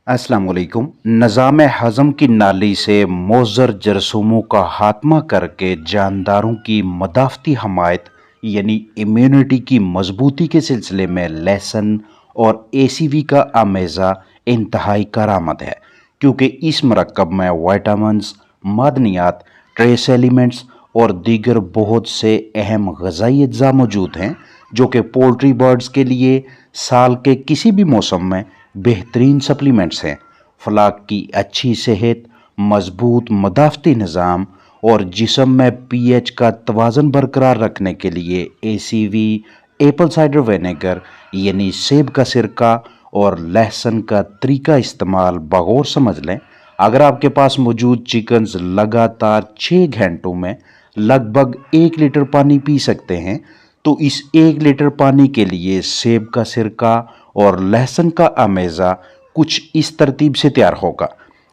अस्सलाम वालेकुम। निज़ाम हज़म की नाली से मोज़र जरासीमों का खात्मा करके जानदारों की मदाफ़ती हमायत यानी इम्यूनिटी की मजबूती के सिलसिले में लहसुन और एसीवी का आमेज़ा इंतहाई कारआमद है, क्योंकि इस मरकब में विटामिन्स, मादनियात, ट्रेस एलिमेंट्स और दीगर बहुत से अहम ग़िज़ाई अज्जा मौजूद हैं जो कि पोल्ट्री बर्ड्स के लिए साल के किसी भी मौसम में बेहतरीन सप्लीमेंट्स हैं। फलाक की अच्छी सेहत, मजबूत मदाफ़ती निज़ाम और जिस्म में पीएच का तवाज़न बरकरार रखने के लिए एसीवी, एप्पल साइडर विनेगर यानी सेब का सिरका और लहसुन का तरीका इस्तेमाल बगौर समझ लें। अगर आपके पास मौजूद चिकन्स लगातार 6 घंटों में लगभग 1 लीटर पानी पी सकते हैं, तो इस 1 लीटर पानी के लिए सेब का सिरका और लहसुन का अमेज़ा कुछ इस तरतीब से तैयार होगा।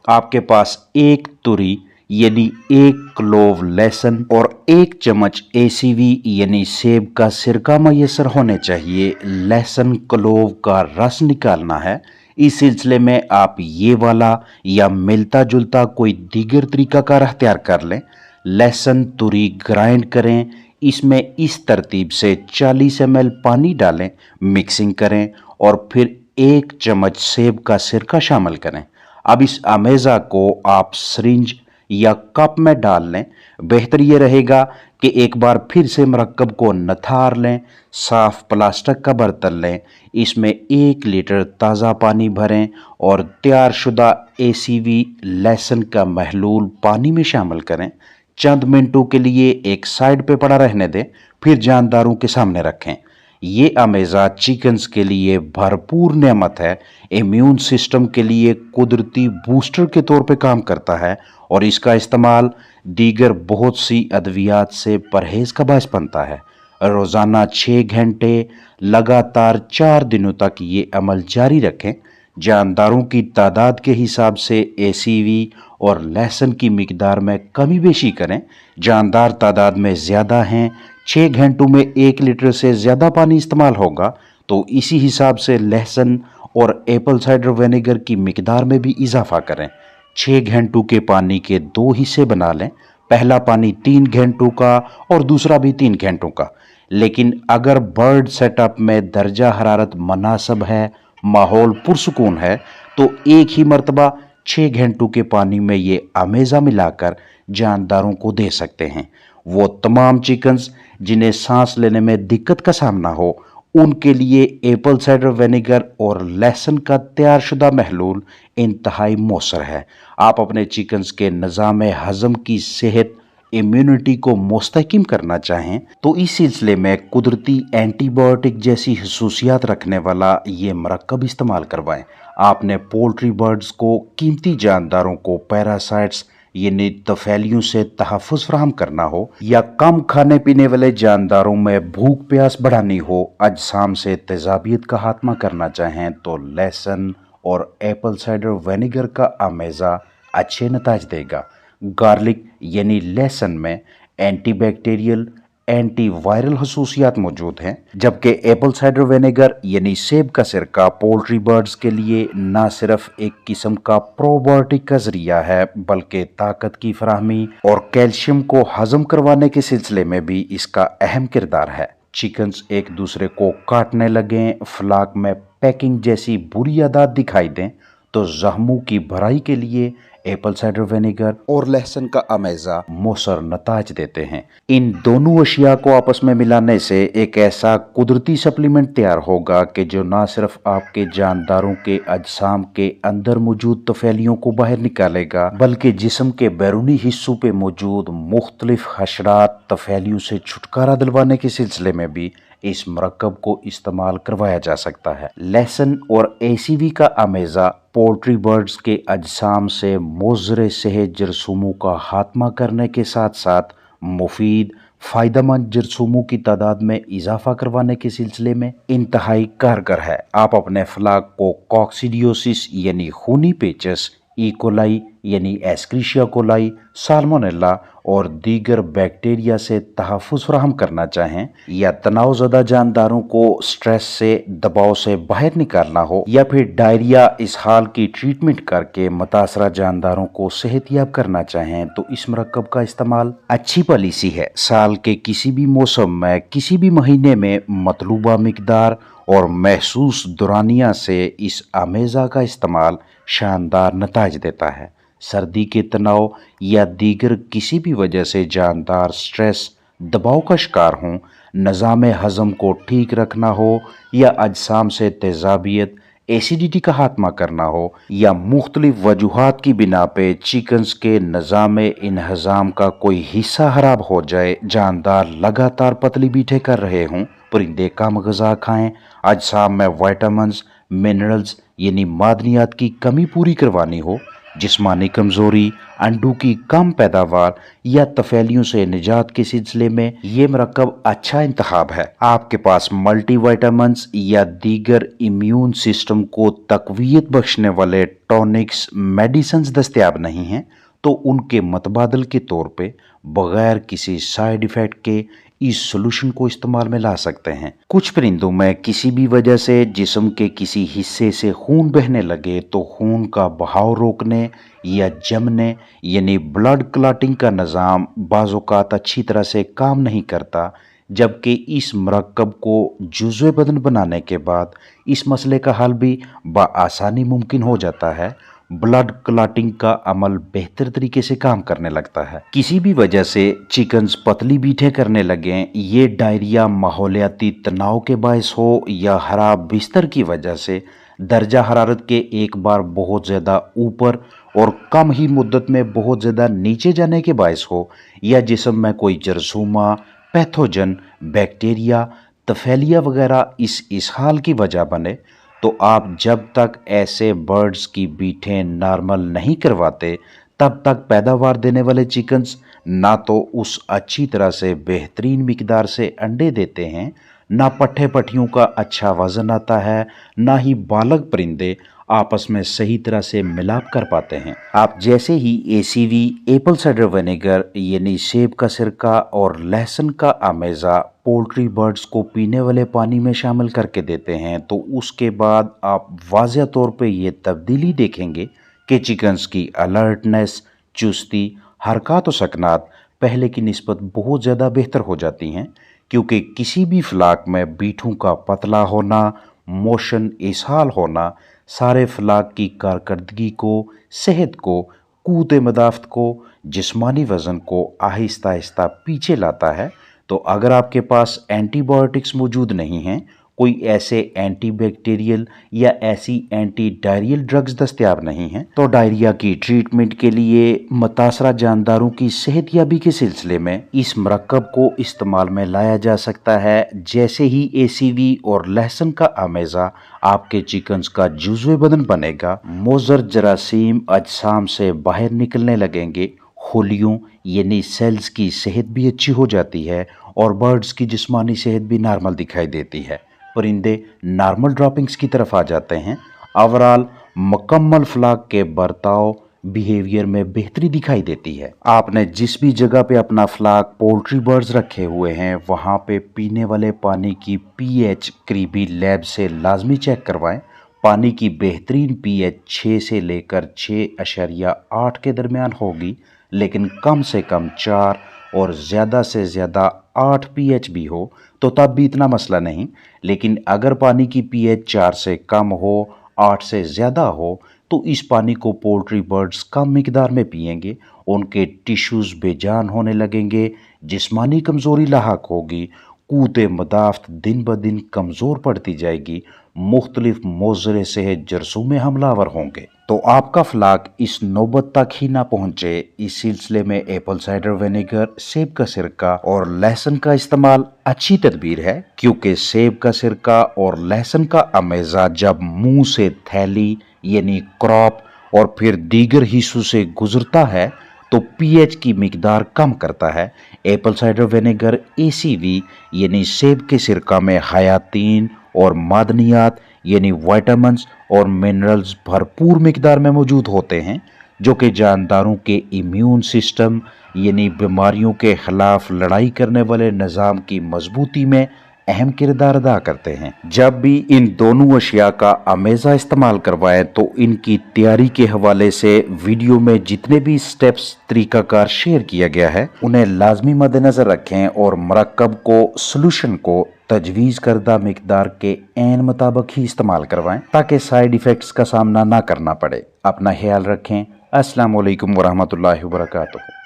आपके पास एक तुरी यानी 1 क्लोव लहसुन और 1 चम्मच एसीवी यानी सेब का सिरका मैसर होने चाहिए। लहसुन क्लोव का रस निकालना है। इस सिलसिले में आप ये वाला या मिलता जुलता कोई दीगर तरीकाकार अख्तियार कर लें। लहसुन तुरी ग्राइंड करें, इसमें इस तरतीब से 40 ml पानी डालें, मिक्सिंग करें और फिर 1 चम्मच सेब का सिरका शामिल करें। अब इस अमेज़ा को आप सिरिंज या कप में डाल लें। बेहतर ये रहेगा कि एक बार फिर से मरकब को नथार लें, साफ प्लास्टिक का बर्तन लें, इसमें 1 लीटर ताज़ा पानी भरें और तैयार शुदा एसीवी लहसुन का महलूल पानी में शामिल करें। चंद मिनटों के लिए एक साइड पे पड़ा रहने दें, फिर जानदारों के सामने रखें। ये अमेज़ा चिकन्स के लिए भरपूर नेमत है, इम्यून सिस्टम के लिए कुदरती बूस्टर के तौर पे काम करता है और इसका इस्तेमाल दीगर बहुत सी अद्वियात से परहेज़ का बायस बनता है। रोज़ाना 6 घंटे लगातार 4 दिनों तक ये अमल जारी रखें। जानदारों की तादाद के हिसाब से एसीवी और लहसुन की मिकदार में कमी बेशी करें। जानदार तादाद में ज़्यादा हैं, 6 घंटों में 1 लीटर से ज़्यादा पानी इस्तेमाल होगा, तो इसी हिसाब से लहसुन और एप्पल साइडर विनेगर की मिकदार में भी इजाफा करें। 6 घंटों के पानी के 2 हिस्से बना लें, पहला पानी 3 घंटों का और दूसरा भी 3 घंटों का। लेकिन अगर बर्ड सेटअप में दर्जा हरारत मुनासिब है, माहौल पुरसुकून है, तो एक ही मर्तबा 6 घंटों के पानी में ये अमेज़ा मिलाकर जानदारों को दे सकते हैं। वो तमाम चिकन्स जिन्हें सांस लेने में दिक्कत का सामना हो, उनके लिए एप्पल साइडर विनेगर और लहसुन का तैयार शुदा महलूल इंतहाई मौसर है। आप अपने चिकन्स के निज़ाम हज़म की सेहत, इम्यूनिटी को मुस्तहकम करना चाहें, तो इस सिलसिले में कुदरती एंटीबायोटिक जैसी खसूसियात रखने वाला ये मरकब इस्तेमाल करवाएं। आपने पोल्ट्री बर्ड्स को, कीमती जानदारों को पैरासाइट्स यानी तफैलियों से तहफ़्फ़ुज़ फराहम करना हो या कम खाने पीने वाले जानदारों में भूख प्यास बढ़ानी हो, अजसाम से तेज़ाबियत का खात्मा करना चाहें, तो लहसुन और एप्पल साइडर विनेगर का अमेज़ा अच्छे नताज देगा। गार्लिक यानी लहसुन में एंटीबैक्टीरियल, एंटी वायरल खसूसियात मौजूद हैं, जबकि एप्पल साइडर विनेगर यानी सेब का सिरका पोल्ट्री बर्ड्स के लिए न सिर्फ एक किस्म का प्रोबायोटिक का जरिया है, बल्कि ताकत की फराहमी और कैल्शियम को हजम करवाने के सिलसिले में भी इसका अहम किरदार है। चिकन्स एक दूसरे को काटने लगें, फ्लाक में पैकिंग जैसी बुरी आदत दिखाई दें, तो जख्मों की भराई के लिए एप्पल साइडर विनेगर और लहसुन का अमेज़ा मौसर नताज देते हैं। इन दोनों अशिया को आपस में मिलाने से एक ऐसा कुदरती सप्लीमेंट तैयार होगा कि जो ना सिर्फ आपके जानदारों के अजसाम के अंदर मौजूद तफैलियों को बाहर निकालेगा, बल्कि जिस्म के बैरूनी हिस्सों पे मौजूद मुख्तलिफ हशरात तफैलियों से छुटकारा दिलवाने के सिलसिले में भी इस मरकब को इस्तेमाल करवाया जा सकता है। लहसुन और एसीवी का अमेज़ा पोल्ट्री बर्ड्स के अजसाम से मुज़र सेहत जरासीमों का खात्मा करने के साथ साथ मुफीद फ़ायदेमंद जरासीमों की तादाद में इजाफा करवाने के सिलसिले में इंतहाई कारगर है। आप अपने फलाक को कॉक्सिडियोसिस यानी खूनी पेचस ई कोलाई यानी एस्क्रिशिया कोलाई, साल्मोनेला और दीगर बैक्टीरिया से तहफ़्फ़ुज़ फराहम करना चाहें, या तनावज़दा जानदारों को स्ट्रेस से, दबाव से बाहर निकालना हो, या फिर डायरिया इसहाल की ट्रीटमेंट करके मुतासरा जानदारों को सेहतयाब करना चाहें, तो इस मरकब का इस्तेमाल अच्छी पॉलिसी है। साल के किसी भी मौसम में किसी भी महीने में मतलूबा मिकदार और महसूस दुरानिया से इस अमेज़ा का इस्तेमाल शानदार नताइज देता है। सर्दी के तनाव या दीगर किसी भी वजह से जानदार स्ट्रेस, दबाव का शिकार हों, निज़ाम हज़म को ठीक रखना हो, या अजसाम से तेज़ाबियत, एसिडिटी का खात्मा करना हो, या मुख्तलिफ वजूहात की बिना पे चिकन्स के निज़ाम इन्हज़ाम का कोई हिस्सा खराब हो जाए, जानदार लगातार पतली बीठे कर रहे हों, परिंदे कम ग़िज़ा खाएं, अजसाम में विटामिन्स, मिनरल्स यानी मादनियात की कमी पूरी करवानी हो, जिस्मानी कमज़ोरी, अंडों की कम पैदावार या तफेलियों से निजात के सिलसिले में ये मरकब अच्छा इंतखाब है। आपके पास मल्टी विटामिन्स या दीगर इम्यून सिस्टम को तक़वियत बख्शने वाले टॉनिक्स, मेडिसिन्स दस्तयाब नहीं हैं, तो उनके मतबादल के तौर पे बगैर किसी साइड इफ़ेक्ट के इस सोल्यूशन को इस्तेमाल में ला सकते हैं। कुछ परिंदों में किसी भी वजह से जिस्म के किसी हिस्से से खून बहने लगे तो खून का बहाव रोकने या जमने यानी ब्लड क्लॉटिंग का निज़ाम बाज़ौक़ात अच्छी तरह से काम नहीं करता, जबकि इस मरकब को जुज़्वे बदन बनाने के बाद इस मसले का हल भी बआसानी मुमकिन हो जाता है। ब्लड क्लॉटिंग का अमल बेहतर तरीके से काम करने लगता है। किसी भी वजह से चिकन्स पतली बीठे करने लगें, ये डायरिया माहौलियाती तनाव के बायस हो या खराब बिस्तर की वजह से दर्जा हरारत के एक बार बहुत ज़्यादा ऊपर और कम ही मुद्दत में बहुत ज़्यादा नीचे जाने के बायस हो, या जिस्म में कोई जरसूमा, पैथोजन, बैक्टीरिया, तफेलिया वगैरह इस इसहाल की वजह बने, तो आप जब तक ऐसे बर्ड्स की बीटें नॉर्मल नहीं करवाते, तब तक पैदावार देने वाले चिकन्स ना तो उस अच्छी तरह से बेहतरीन मिकदार से अंडे देते हैं, ना पट्ठे पट्टियों का अच्छा वज़न आता है, ना ही बालग परिंदे आपस में सही तरह से मिलाप कर पाते हैं। आप जैसे ही एसीवी, एप्पल साइडर विनेगर यानी सेब का सिरका और लहसुन का अमेज़ा पोल्ट्री बर्ड्स को पीने वाले पानी में शामिल करके देते हैं, तो उसके बाद आप वाज़ह तौर पे ये तब्दीली देखेंगे कि चिकन्स की अलर्टनेस, चुस्ती, हरकत और सकनात पहले की निस्बत बहुत ज़्यादा बेहतर हो जाती हैं, क्योंकि किसी भी फ्लाक में बीठों का पतला होना, मोशन इसहाल होना सारे फ्लाक की कारकर्दगी को, सेहत को, क़ुव्वत मदाफ़त को, जिस्मानी वज़न को आहिस्ता आहिस्ता पीछे लाता है। तो अगर आपके पास एंटीबायोटिक्स मौजूद नहीं हैं, कोई ऐसे एंटी बैक्टीरियल या ऐसी एंटी डायरियल ड्रग्स दस्तयाब नहीं हैं, तो डायरिया की ट्रीटमेंट के लिए मुतासरा जानदारों की सेहतयाबी के सिलसिले में इस मरकब को इस्तेमाल में लाया जा सकता है। जैसे ही एसीवी और लहसुन का अमेज़ा आपके चिकन्स का जुज़्वे बदन बनेगा, मोज़र जरासीम अजसाम से बाहर निकलने लगेंगे, खोलियों यानी सेल्स की सेहत भी अच्छी हो जाती है और बर्ड्स की जिस्मानी सेहत भी नॉर्मल दिखाई देती है। परिंदे नॉर्मल ड्रॉपिंग्स की तरफ आ जाते हैं। ओवरऑल मुकम्मल फ्लाक के बर्ताव, बिहेवियर में बेहतरी दिखाई देती है। आपने जिस भी जगह पे अपना फ्लाक पोल्ट्री बर्ड्स रखे हुए हैं, वहाँ पे पीने वाले पानी की पीएच करीबी लैब से लाजमी चेक करवाएं। पानी की बेहतरीन पीएच 6 से लेकर 6.8 के दरमियान होगी, लेकिन कम से कम 4 और ज़्यादा से ज़्यादा 8 पीएच भी हो तो तब भी इतना मसला नहीं। लेकिन अगर पानी की पीएच 4 से कम हो, 8 से ज़्यादा हो, तो इस पानी को पोल्ट्री बर्ड्स कम मिकदार में पिएंगे, उनके टिश्यूज़ बेजान होने लगेंगे, जिस्मानी कमज़ोरी लाहक होगी, क़ुव्वत मदाफ़त दिन ब दिन कमज़ोर पड़ती जाएगी, मुख्तलिफ मोज़रे सेहत जरसूमे हमलावर होंगे। तो आपका फ्लाक इस नौबत तक ही ना पहुँचे, इस सिलसिले में एप्पल साइडर विनेगर, सेब का सिरका और लहसुन का इस्तेमाल अच्छी तदबीर है, क्योंकि सेब का सिरका और लहसुन का अमेज़ा जब मुंह से थैली यानी क्रॉप और फिर दीगर हिस्सों से गुजरता है तो पीएच की मिकदार कम करता है। एप्पल साइडर विनेगर एसीवी यानी सेब के सिरका में हयातीन اور معدنیات یعنی وائٹامنس اور منرلز بھرپور مقدار میں موجود ہوتے ہیں، جو کہ جانداروں کے امیون سسٹم یعنی بیماریوں کے خلاف لڑائی کرنے والے نظام کی مضبوطی میں اہم کردار ادا کرتے ہیں۔ جب بھی ان دونوں اشیاء کا امیزہ استعمال کروائیں تو ان کی تیاری کے حوالے سے ویڈیو میں جتنے بھی سٹیپس طریقہ کار شیئر کیا گیا ہے انہیں لازمی مد نظر رکھیں اور مرکب کو سلوشن کو تجویز کردہ مقدار کے عین مطابق ہی استعمال کروائیں تاکہ سائیڈ ایفیکٹس کا سامنا نہ کرنا پڑے۔ اپنا خیال رکھیں۔ السلام علیکم ورحمۃ اللہ وبرکاتہ۔